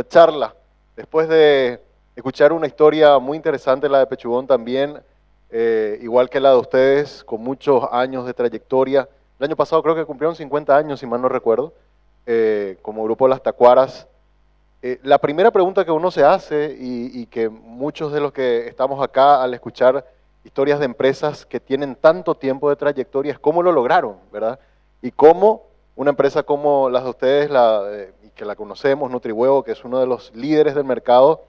nuestra charla. Después de escuchar una historia muy interesante, la de Pechugón también, igual que la de ustedes, con muchos años de trayectoria. El año pasado creo que cumplieron 50 años, si mal no recuerdo, como grupo Las Tacuaras. La primera pregunta que uno se hace y que muchos de los que estamos acá al escuchar historias de empresas que tienen tanto tiempo de trayectoria es cómo lo lograron, ¿verdad? Y cómo una empresa como las de ustedes, y que la conocemos, Nutrihuevo, que es uno de los líderes del mercado,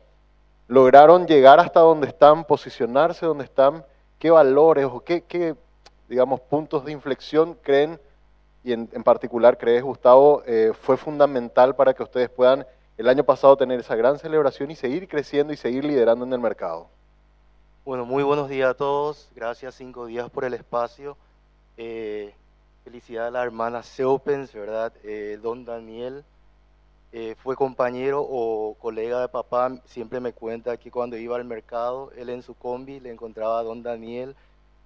lograron llegar hasta donde están, posicionarse donde están, qué valores o digamos, puntos de inflexión creen, y en particular crees, Gustavo, fue fundamental para que ustedes puedan el año pasado tener esa gran celebración y seguir creciendo y seguir liderando en el mercado. Bueno, muy buenos días a todos. Gracias, 5 días, por el espacio. Felicidad a la hermana Seupens, ¿verdad? Don Daniel fue compañero o colega de papá. Siempre me cuenta que cuando iba al mercado, él en su combi le encontraba a Don Daniel.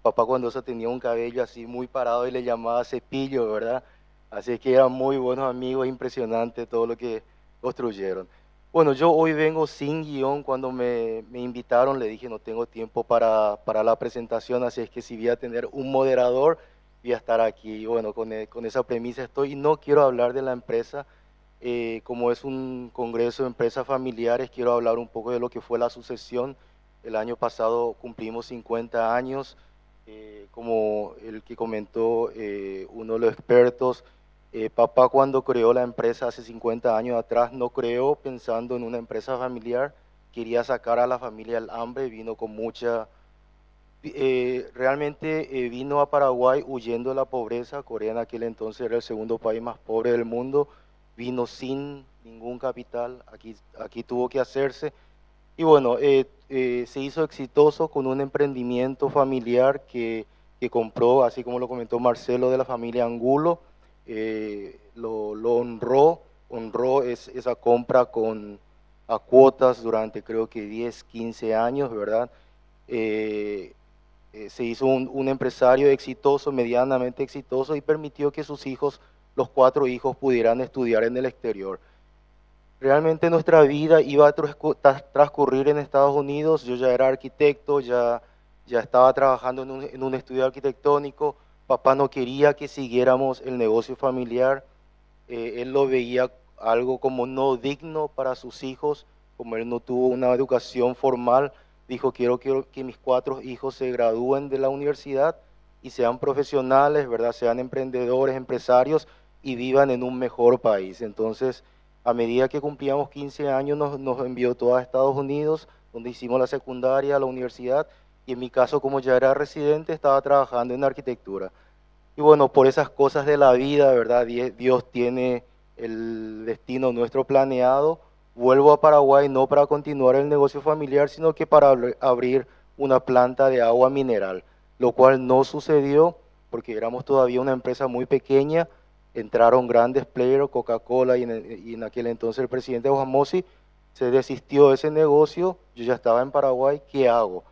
Papá cuando eso tenía un cabello así muy parado y le llamaba Cepillo, ¿verdad? Así que eran muy buenos amigos, impresionante todo lo que construyeron. Bueno, yo hoy vengo sin guión. Cuando me invitaron le dije no tengo tiempo para la presentación, así es que si voy a tener un moderador, voy a estar aquí. Y bueno, con esa premisa estoy y no quiero hablar de la empresa. Como es un congreso de empresas familiares, quiero hablar un poco de lo que fue la sucesión. El año pasado cumplimos 50 años. Como el que comentó uno de los expertos, papá cuando creó la empresa hace 50 años atrás no creó pensando en una empresa familiar, quería sacar a la familia del hambre, vino con mucha, realmente vino a Paraguay huyendo de la pobreza. Corea en aquel entonces era el segundo país más pobre del mundo, vino sin ningún capital, aquí tuvo que hacerse. Y bueno, se hizo exitoso con un emprendimiento familiar que compró, así como lo comentó Marcelo, de la familia Angulo. Lo honró esa compra a cuotas durante creo que 10, 15 años, ¿verdad? Eh, Se hizo un empresario exitoso, medianamente exitoso, y permitió que sus hijos, los 4 hijos, pudieran estudiar en el exterior. Realmente nuestra vida iba a transcurrir en Estados Unidos. Yo ya era arquitecto, ya estaba trabajando en un estudio arquitectónico. Papá no quería que siguiéramos el negocio familiar. Él lo veía algo como no digno para sus hijos. Como él no tuvo una educación formal, dijo: quiero que mis 4 hijos se gradúen de la universidad y sean profesionales, ¿verdad? Sean emprendedores, empresarios, y vivan en un mejor país. Entonces, a medida que cumplíamos 15 años, nos envió todo a Estados Unidos, donde hicimos la secundaria, la universidad, y en mi caso, como ya era residente, estaba trabajando en arquitectura. Y bueno, por esas cosas de la vida, ¿verdad? Dios tiene el destino nuestro planeado. Vuelvo a Paraguay no para continuar el negocio familiar, sino que para abrir una planta de agua mineral, lo cual no sucedió porque éramos todavía una empresa muy pequeña. Entraron grandes players, Coca-Cola, y en aquel entonces el presidente Juan Mossi se desistió de ese negocio. Yo ya estaba en Paraguay, ¿qué hago?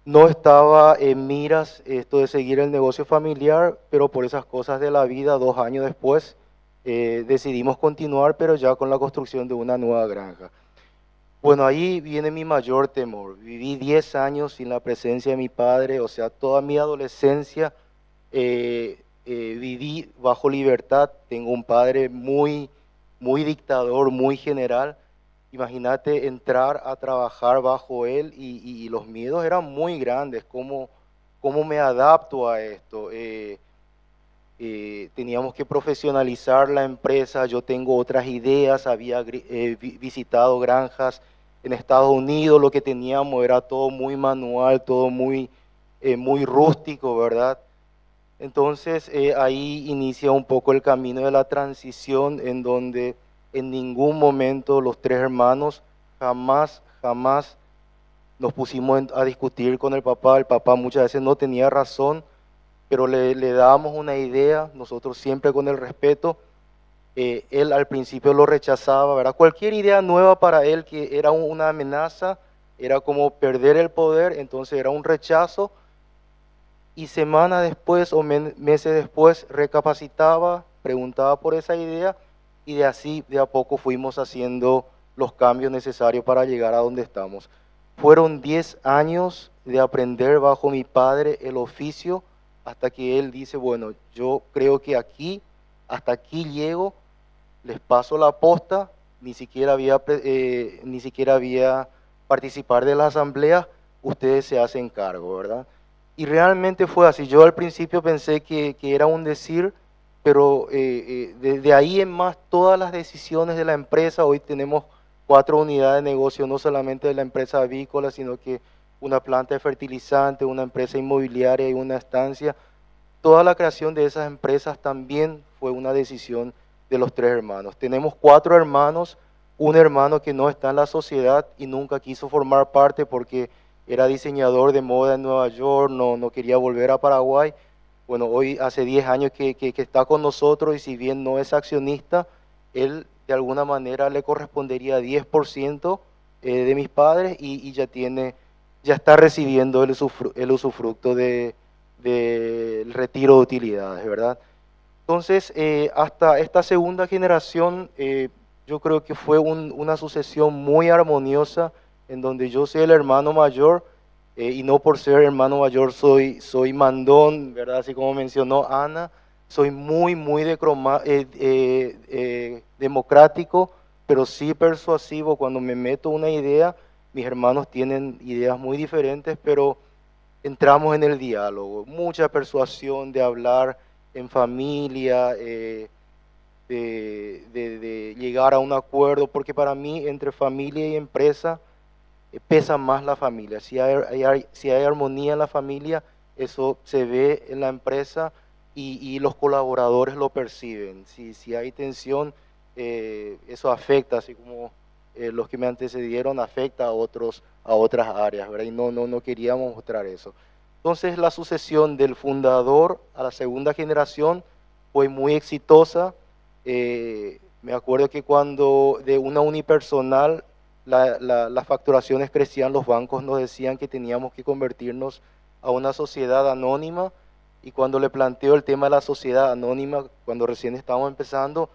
No estaba en miras esto de seguir el negocio familiar, pero por esas cosas de la vida, 2 años después, decidimos continuar, pero ya con la construcción de una nueva granja. Bueno, ahí viene mi mayor temor. Viví 10 años sin la presencia de mi padre, o sea, toda mi adolescencia viví bajo libertad. Tengo un padre muy dictador, muy general. Imagínate entrar a trabajar bajo él y los miedos eran muy grandes. ¿Cómo me adapto a esto? Teníamos que profesionalizar la empresa. Yo tengo otras ideas, había visitado granjas en Estados Unidos. Lo que teníamos era todo muy manual, todo muy rústico, ¿verdad? Entonces ahí inicia un poco el camino de la transición, en donde en ningún momento los 3 hermanos jamás nos pusimos a discutir con el papá. El papá muchas veces no tenía razón, pero le dábamos una idea, nosotros siempre con el respeto. Él al principio lo rechazaba, ¿verdad? Cualquier idea nueva para él que era una amenaza, era como perder el poder, entonces era un rechazo. Y semanas después o meses después recapacitaba, preguntaba por esa idea, y de así de a poco fuimos haciendo los cambios necesarios para llegar a donde estamos. Fueron 10 años de aprender bajo mi padre el oficio hasta que él dice, bueno, yo creo que aquí, hasta aquí llego, les paso la posta, ni siquiera había participar de la asamblea, ustedes se hacen cargo, ¿verdad? Y realmente fue así. Yo al principio pensé que era un decir, pero desde ahí en más todas las decisiones de la empresa, hoy tenemos 4 unidades de negocio, no solamente de la empresa avícola, sino que una planta de fertilizante, una empresa inmobiliaria y una estancia. Toda la creación de esas empresas también fue una decisión de los 3 hermanos. Tenemos 4 hermanos, un hermano que no está en la sociedad y nunca quiso formar parte porque era diseñador de moda en Nueva York, no quería volver a Paraguay. Bueno, hoy hace 10 años que está con nosotros y si bien no es accionista, él de alguna manera le correspondería 10% de mis padres y ya está recibiendo el usufructo del retiro de utilidades, ¿verdad? Entonces, hasta esta segunda generación, yo creo que fue una sucesión muy armoniosa en donde yo soy el hermano mayor y no por ser hermano mayor soy mandón, ¿verdad? Así como mencionó Ana, soy muy democrático, pero sí persuasivo. Cuando me meto una idea, mis hermanos tienen ideas muy diferentes, pero entramos en el diálogo, mucha persuasión de hablar en familia, de llegar a un acuerdo, porque para mí entre familia y empresa pesa más la familia. Si hay armonía en la familia, eso se ve en la empresa y los colaboradores lo perciben. Si hay tensión, eso afecta, así como los que me antecedieron, afecta a otras áreas, ¿verdad? Y no queríamos mostrar eso. Entonces la sucesión del fundador a la segunda generación fue muy exitosa. Me acuerdo que cuando de una unipersonal las facturaciones crecían, los bancos nos decían que teníamos que convertirnos a una sociedad anónima y cuando le planteo el tema de la sociedad anónima, cuando recién estábamos empezando,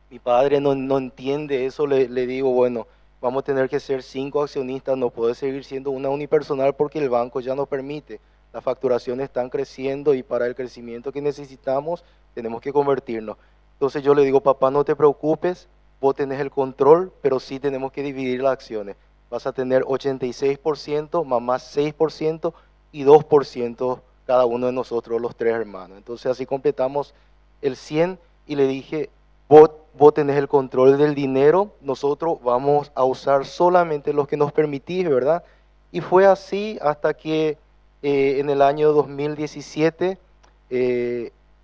mi padre no entiende eso, le digo, bueno, vamos a tener que ser 5 accionistas, no puede seguir siendo una unipersonal porque el banco ya no permite. Las facturaciones están creciendo y para el crecimiento que necesitamos tenemos que convertirnos. Entonces yo le digo, papá, no te preocupes, vos tenés el control, pero sí tenemos que dividir las acciones. Vas a tener 86%, mamá 6% y 2% cada uno de nosotros, los 3 hermanos. Entonces así completamos el 100 y le dije, vos tenés el control del dinero, nosotros vamos a usar solamente los que nos permitís, ¿verdad? Y fue así hasta que en el año 2017,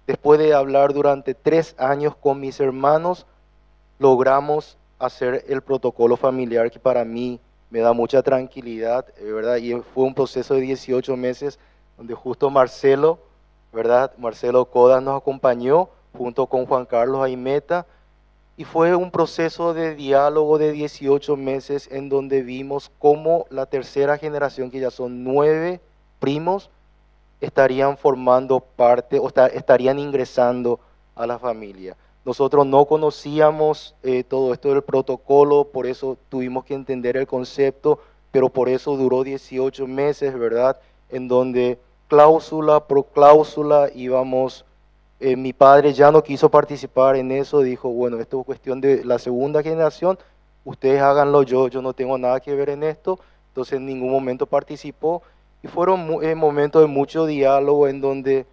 después de hablar durante 3 años con mis hermanos, logramos hacer el protocolo familiar que para mí me da mucha tranquilidad, ¿verdad? Y fue un proceso de 18 meses donde justo Marcelo, ¿verdad? Marcelo Codas nos acompañó junto con Juan Carlos Aimeta y fue un proceso de diálogo de 18 meses en donde vimos cómo la tercera generación, que ya son 9 primos, estarían formando parte o estarían ingresando a la familia. Nosotros no conocíamos todo esto del protocolo, por eso tuvimos que entender el concepto, pero por eso duró 18 meses, ¿verdad? En donde cláusula por cláusula íbamos, mi padre ya no quiso participar en eso, dijo, bueno, esto es cuestión de la segunda generación, ustedes háganlo, yo no tengo nada que ver en esto, entonces en ningún momento participó, y fueron momentos de mucho diálogo en donde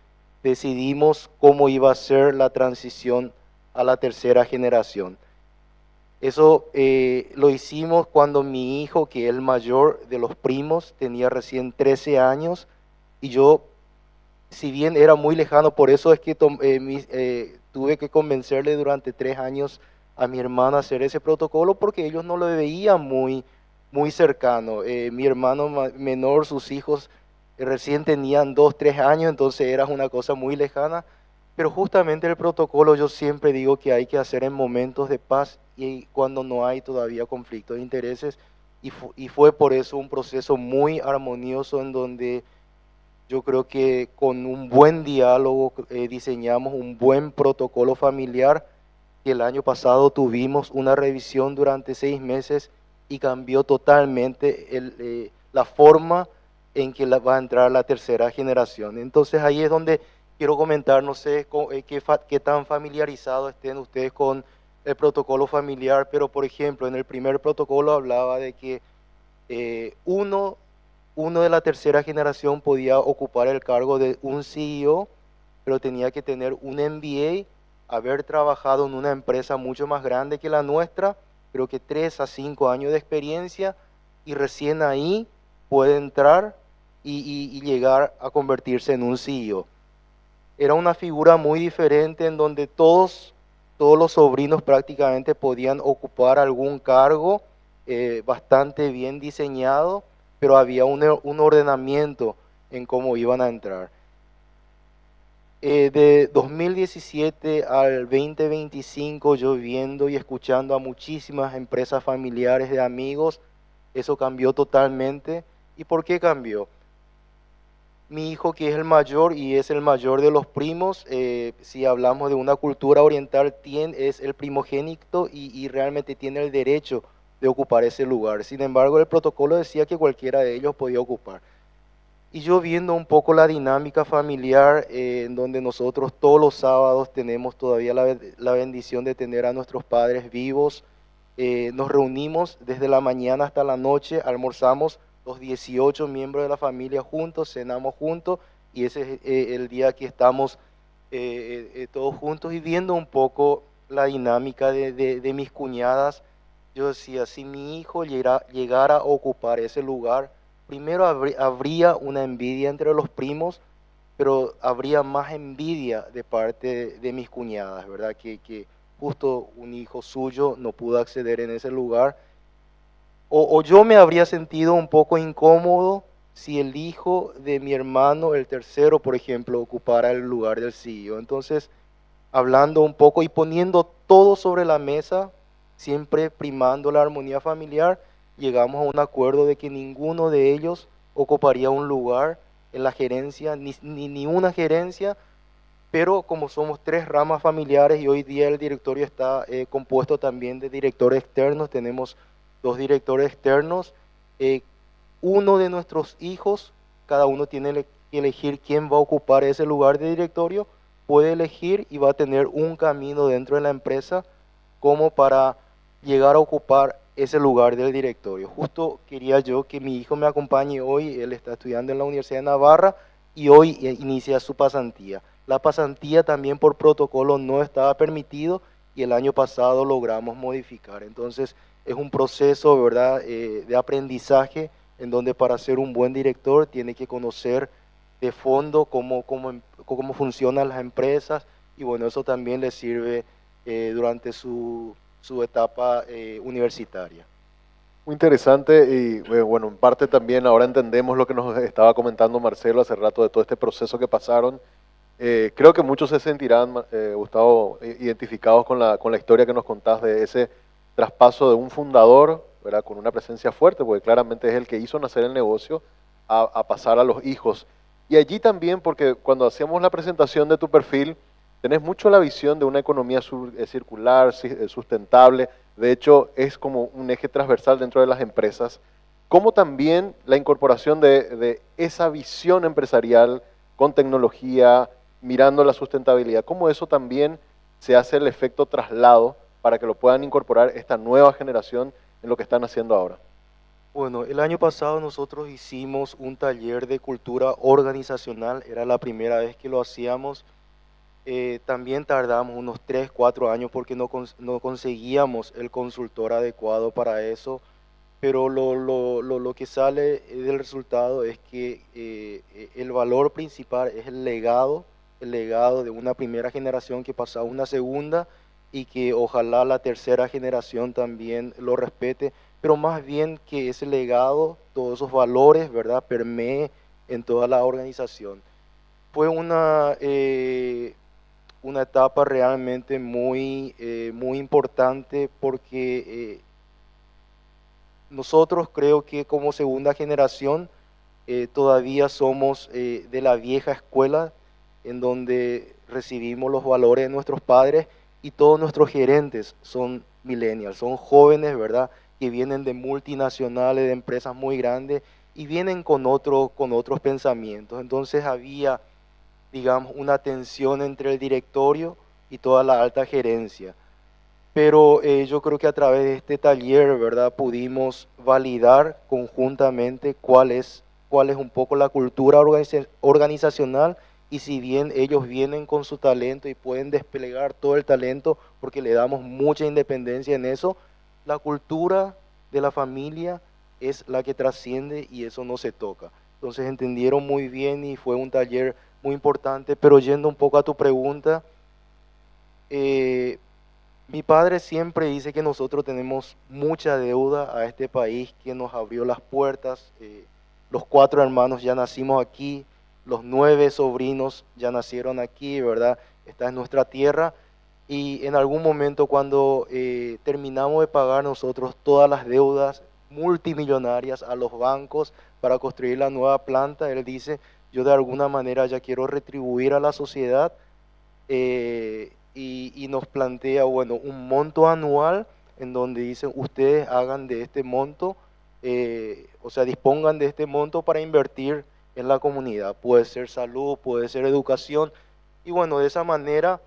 decidimos cómo iba a ser la transición a la tercera generación. Eso lo hicimos cuando mi hijo, que es el mayor de los primos, tenía recién 13 años y yo, si bien era muy lejano, por eso es que tuve que convencerle durante 3 años a mi hermana a hacer ese protocolo porque ellos no lo veían muy cercano. Mi hermano menor, sus hijos recién tenían 2, 3 años, entonces era una cosa muy lejana. Pero justamente el protocolo yo siempre digo que hay que hacer en momentos de paz y cuando no hay todavía conflicto de intereses. Y fue por eso un proceso muy armonioso en donde yo creo que con un buen diálogo diseñamos un buen protocolo familiar que el año pasado tuvimos una revisión durante 6 meses y cambió totalmente la forma en que va a entrar la tercera generación. Entonces ahí es donde quiero comentar, no sé qué tan familiarizados estén ustedes con el protocolo familiar, pero por ejemplo, en el primer protocolo hablaba de que eh, uno, uno de la tercera generación podía ocupar el cargo de un CEO, pero tenía que tener un MBA, haber trabajado en una empresa mucho más grande que la nuestra, creo que 3 a 5 años de experiencia, y recién ahí puede entrar y llegar a convertirse en un CEO. Era una figura muy diferente en donde todos los sobrinos prácticamente podían ocupar algún cargo bastante bien diseñado, pero había un ordenamiento en cómo iban a entrar. De 2017 al 2025, yo viendo y escuchando a muchísimas empresas familiares de amigos, eso cambió totalmente. ¿Y por qué cambió? Mi hijo, que es el mayor y es el mayor de los primos, si hablamos de una cultura oriental, es el primogénito y realmente tiene el derecho de ocupar ese lugar. Sin embargo, el protocolo decía que cualquiera de ellos podía ocupar. Y yo viendo un poco la dinámica familiar, en donde nosotros todos los sábados tenemos todavía la bendición de tener a nuestros padres vivos, nos reunimos desde la mañana hasta la noche, almorzamos los 18 miembros de la familia juntos, cenamos juntos, y ese es el día que estamos todos juntos, y viendo un poco la dinámica de mis cuñadas. Yo decía, si mi hijo llegara a ocupar ese lugar, primero habría una envidia entre los primos, pero habría más envidia de parte de mis cuñadas, ¿verdad? Que justo un hijo suyo no pudo acceder en ese lugar. O yo me habría sentido un poco incómodo si el hijo de mi hermano, el tercero, por ejemplo, ocupara el lugar del CEO. Entonces, hablando un poco y poniendo todo sobre la mesa, siempre primando la armonía familiar, llegamos a un acuerdo de que ninguno de ellos ocuparía un lugar en la gerencia, ni una gerencia, pero como somos tres ramas familiares y hoy día el directorio está compuesto también de directores externos, tenemos dos directores externos, eh, uno de nuestros hijos, cada uno tiene que elegir quién va a ocupar ese lugar de directorio, puede elegir y va a tener un camino dentro de la empresa como para llegar a ocupar ese lugar del directorio. Justo quería yo que mi hijo me acompañe hoy, él está estudiando en la Universidad de Navarra y hoy inicia su pasantía. La pasantía también por protocolo no estaba permitido y el año pasado logramos modificar. Entonces es un proceso, ¿verdad?, de aprendizaje en donde para ser un buen director tiene que conocer de fondo cómo funcionan las empresas y bueno, eso también le sirve durante su etapa universitaria. Muy interesante y bueno, en parte también ahora entendemos lo que nos estaba comentando Marcelo hace rato de todo este proceso que pasaron. Creo que muchos se sentirán, Gustavo, identificados con la historia que nos contás de ese traspaso de un fundador, ¿verdad? Con una presencia fuerte, porque claramente es el que hizo nacer el negocio, a pasar a los hijos. Y allí también, porque cuando hacíamos la presentación de tu perfil, tenés mucho la visión de una economía circular, sustentable. De hecho, es como un eje transversal dentro de las empresas. Como también la incorporación de esa visión empresarial con tecnología, mirando la sustentabilidad, cómo eso también se hace el efecto traslado para que lo puedan incorporar esta nueva generación en lo que están haciendo ahora. Bueno, el año pasado nosotros hicimos un taller de cultura organizacional, era la primera vez que lo hacíamos. También tardamos unos 3, 4 años porque no conseguíamos el consultor adecuado para eso, pero lo que sale del resultado es que el valor principal es el legado de una primera generación que pasa a una segunda y que ojalá la tercera generación también lo respete, pero más bien que ese legado, todos esos valores, ¿verdad?, permee en toda la organización. Fue una etapa realmente muy importante porque nosotros creo que como segunda generación todavía somos de la vieja escuela en donde recibimos los valores de nuestros padres y todos nuestros gerentes son millennials, son jóvenes, ¿verdad? Que vienen de multinacionales, de empresas muy grandes y vienen con otros pensamientos. Entonces había, digamos, una tensión entre el directorio y toda la alta gerencia. Pero yo creo que a través de este taller, ¿verdad? Pudimos validar conjuntamente cuál es un poco la cultura organizacional, y si bien ellos vienen con su talento y pueden desplegar todo el talento porque le damos mucha independencia en eso, la cultura de la familia es la que trasciende y eso no se toca. Entonces entendieron muy bien y fue un taller muy importante, pero yendo un poco a tu pregunta, eh, mi padre siempre dice que nosotros tenemos mucha deuda a este país que nos abrió las puertas. Los 4 hermanos ya nacimos aquí, los 9 sobrinos ya nacieron aquí, ¿verdad? Esta es nuestra tierra. Y en algún momento cuando terminamos de pagar nosotros todas las deudas multimillonarias a los bancos para construir la nueva planta, él dice, yo de alguna manera ya quiero retribuir a la sociedad, y nos plantea, bueno, un monto anual en donde dicen, ustedes hagan de este monto, o sea, dispongan de este monto para invertir en la comunidad. Puede ser salud, puede ser educación. Y bueno, de esa manera,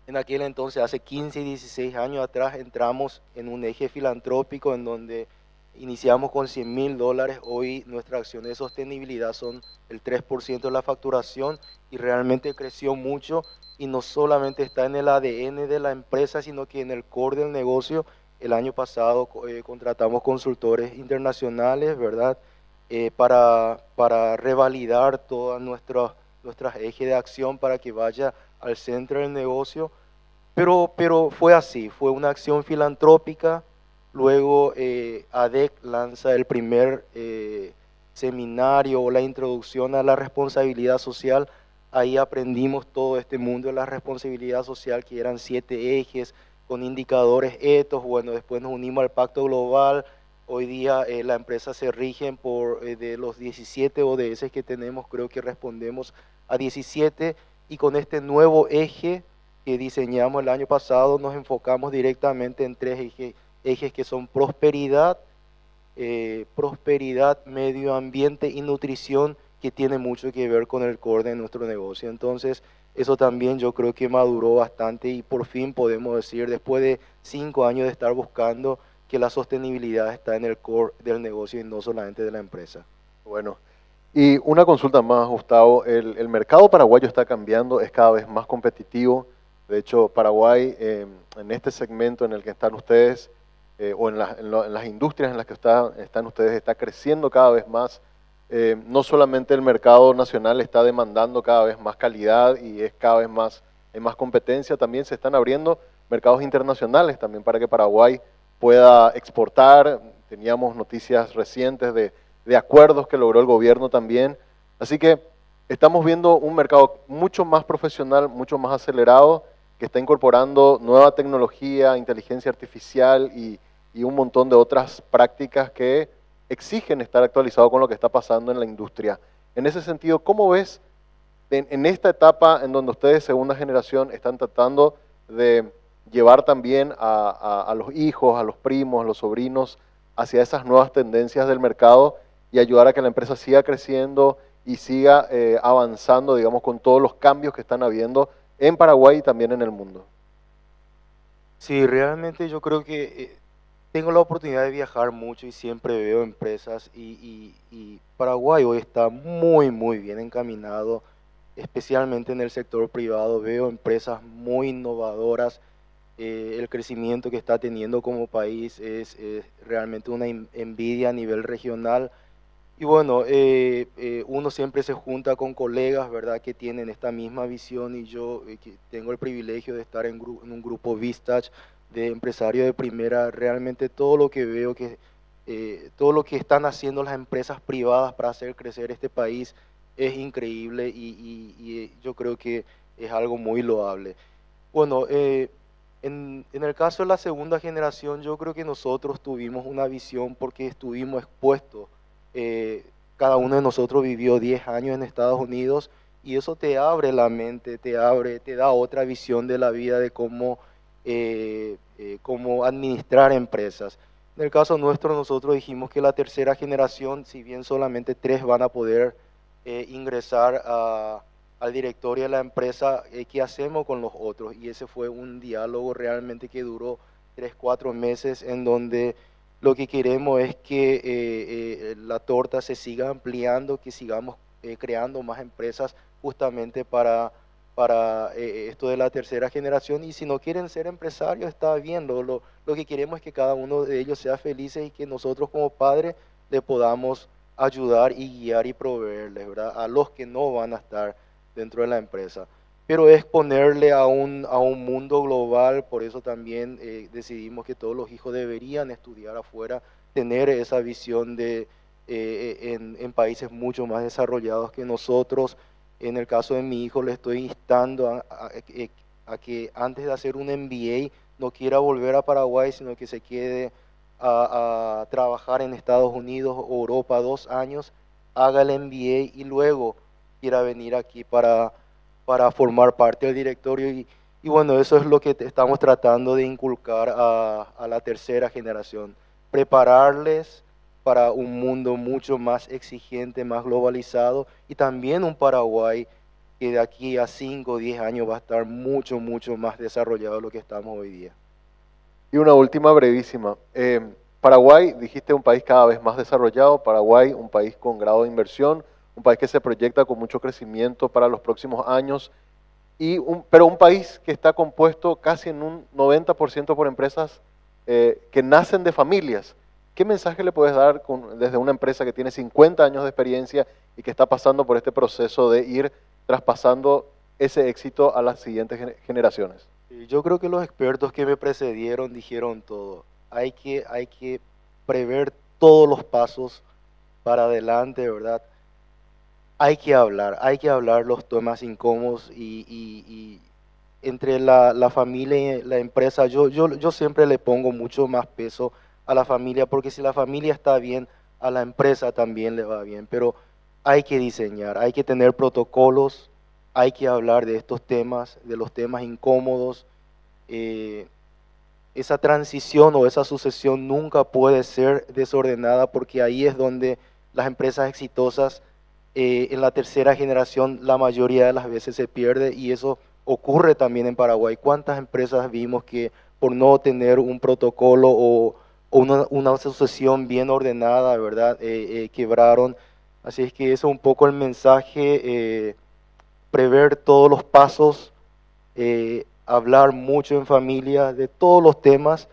en aquel entonces, hace 15 y 16 años atrás, entramos en un eje filantrópico en donde iniciamos con $100.000. Hoy nuestras acciones de sostenibilidad son el 3% de la facturación y realmente creció mucho, y no solamente está en el ADN de la empresa, sino que en el core del negocio. El año pasado contratamos consultores internacionales, ¿verdad? Para revalidar todas nuestras ejes de acción para que vaya al centro del negocio, pero fue así, fue una acción filantrópica. Luego ADEC lanza el primer seminario o la introducción a la responsabilidad social. Ahí aprendimos todo este mundo de la responsabilidad social, que eran 7 ejes con indicadores ETOS. Bueno, después nos unimos al Pacto Global. Hoy día la empresa se rige por de los 17 ODS que tenemos, creo que respondemos a 17, y con este nuevo eje que diseñamos el año pasado nos enfocamos directamente en 3 ejes que son prosperidad, medio ambiente y nutrición, que tiene mucho que ver con el core de nuestro negocio. Entonces, eso también yo creo que maduró bastante y por fin podemos decir, después de 5 años de estar buscando, que la sostenibilidad está en el core del negocio y no solamente de la empresa. Bueno, y una consulta más, Gustavo. El mercado paraguayo está cambiando, es cada vez más competitivo. De hecho, Paraguay, en este segmento en el que están ustedes, o en las industrias en las que están ustedes, está creciendo cada vez más. No solamente el mercado nacional está demandando cada vez más calidad y es cada vez más, hay más competencia, también se están abriendo mercados internacionales también para que Paraguay pueda exportar. Teníamos noticias recientes de acuerdos que logró el gobierno también. Así que estamos viendo un mercado mucho más profesional, mucho más acelerado, que está incorporando nueva tecnología, inteligencia artificial y un montón de otras prácticas que exigen estar actualizado con lo que está pasando en la industria. En ese sentido, ¿cómo ves en esta etapa en donde ustedes, segunda generación, están tratando de llevar también a los hijos, a los primos, a los sobrinos hacia esas nuevas tendencias del mercado y ayudar a que la empresa siga creciendo y siga avanzando, digamos, con todos los cambios que están habiendo en Paraguay y también en el mundo? Sí, realmente yo creo que tengo la oportunidad de viajar mucho y siempre veo empresas, y Paraguay hoy está muy, muy bien encaminado, especialmente en el sector privado. Veo empresas muy innovadoras. El crecimiento que está teniendo como país es realmente una envidia a nivel regional. Y bueno, uno siempre se junta con colegas, ¿verdad?, que tienen esta misma visión, y yo que tengo el privilegio de estar en un grupo Vistach de empresarios de primera. Realmente todo lo que veo, todo lo que están haciendo las empresas privadas para hacer crecer este país es increíble, y yo creo que es algo muy loable. Bueno, en el caso de la segunda generación, yo creo que nosotros tuvimos una visión porque estuvimos expuestos. Cada uno de nosotros vivió 10 años en Estados Unidos y eso te abre la mente, te da otra visión de la vida, de cómo administrar empresas. En el caso nuestro, nosotros dijimos que la tercera generación, si bien solamente 3 van a poder ingresar al directorio de la empresa, ¿qué hacemos con los otros? Y ese fue un diálogo realmente que duró 3, 4 meses, en donde lo que queremos es que la torta se siga ampliando, que sigamos creando más empresas justamente para esto de la tercera generación. Y si no quieren ser empresarios, está bien. Lo que queremos es que cada uno de ellos sea feliz y que nosotros como padres le podamos ayudar y guiar y proveerles, ¿verdad?, a los que no van a estar dentro de la empresa. Pero es ponerle a un mundo global. Por eso también decidimos que todos los hijos deberían estudiar afuera, tener esa visión en países mucho más desarrollados que nosotros. En el caso de mi hijo, le estoy instando a que antes de hacer un MBA no quiera volver a Paraguay, sino que se quede a trabajar en Estados Unidos o Europa 2 años, haga el MBA y luego quiera venir aquí para formar parte del directorio. Y bueno, eso es lo que estamos tratando de inculcar a la tercera generación, prepararles para un mundo mucho más exigente, más globalizado, y también un Paraguay que de aquí a 5 o 10 años va a estar mucho, mucho más desarrollado de lo que estamos hoy día. Y una última brevísima. Paraguay, dijiste, un país cada vez más desarrollado. Paraguay, un país con grado de inversión, un país que se proyecta con mucho crecimiento para los próximos años, pero un país que está compuesto casi en un 90% por empresas que nacen de familias. ¿Qué mensaje le puedes dar desde una empresa que tiene 50 años de experiencia y que está pasando por este proceso de ir traspasando ese éxito a las siguientes generaciones? Yo creo que los expertos que me precedieron dijeron todo. Hay que prever todos los pasos para adelante, ¿verdad? Hay que hablar los temas incómodos, y entre la familia y la empresa, yo siempre le pongo mucho más peso a la familia, porque si la familia está bien, a la empresa también le va bien. Pero hay que diseñar, hay que tener protocolos, hay que hablar de estos temas, de los temas incómodos. eh, esa transición o esa sucesión nunca puede ser desordenada, porque ahí es donde las empresas exitosas en la tercera generación la mayoría de las veces se pierde, y eso ocurre también en Paraguay. ¿Cuántas empresas vimos que por no tener un protocolo o una sucesión bien ordenada, ¿verdad?, quebraron? Así es que eso es un poco el mensaje, prever todos los pasos, hablar mucho en familia de todos los temas,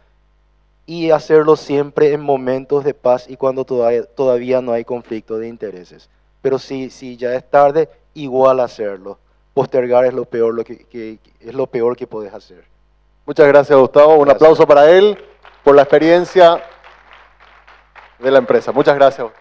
y hacerlo siempre en momentos de paz y cuando todavía no hay conflicto de intereses. Pero si ya es tarde, igual hacerlo. Postergar es lo peor, es lo peor que puedes hacer. Muchas gracias, Gustavo. Un Gracias. aplauso para él por la experiencia de la empresa. Muchas gracias.